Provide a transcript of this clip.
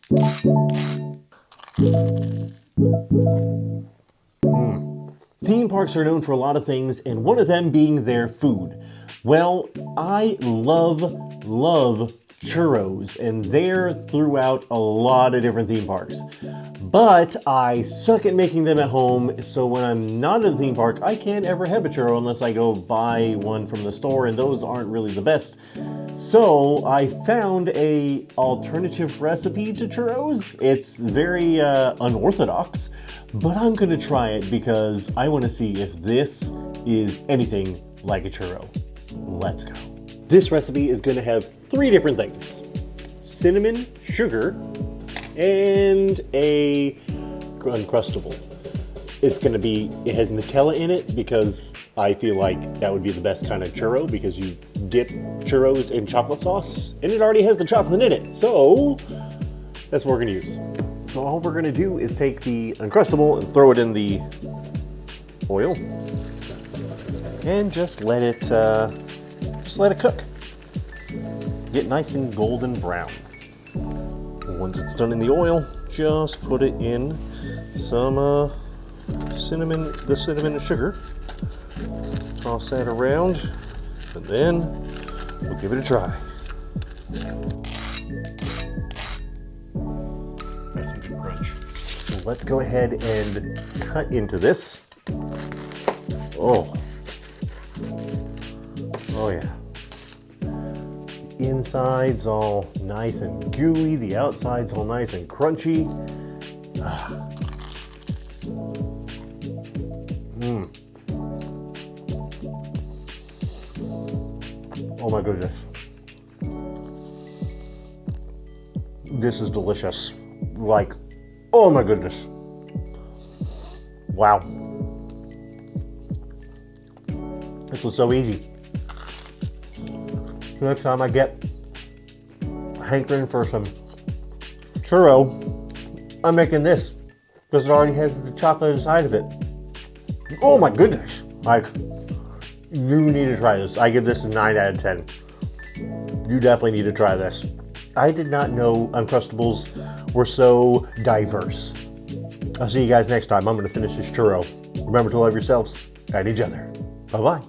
Theme parks are known for a lot of things, and one of them being their food. Well, I love churros, and they're throughout a lot of different theme parks. But I suck at making them at home, so when I'm not at the theme park, I can't ever have a churro unless I go buy one from the store, and those aren't really the best. So I found a alternative recipe to churros. It's very unorthodox, but I'm gonna try it because I wanna see if this is anything like a churro. Let's go. This recipe is gonna have 3 different things: cinnamon, sugar, and a UnCrustable. It has Nutella in it because I feel like that would be the best kind of churro, because you dip churros in chocolate sauce and it already has the chocolate in it. So that's what we're gonna use. So all we're gonna do is take the UnCrustable and throw it in the oil and just let it cook. Get nice and golden brown. Once it's done in the oil, just put it in some cinnamon and sugar. Toss that around, and then we'll give it a try. That's some good crunch. So let's go ahead and cut into this. Oh yeah. The inside's all nice and gooey, the outside's all nice and crunchy. Oh my goodness. This is delicious. Like, oh my goodness. Wow. This was so easy. So next time I get hankering for some churro, I'm making this because it already has the chocolate inside of it. Oh my goodness. Like, you need to try this. I give this a 9 out of 10. You definitely need to try this. I did not know UnCrustables were so diverse. I'll see you guys next time. I'm going to finish this churro. Remember to love yourselves and each other. Bye-bye.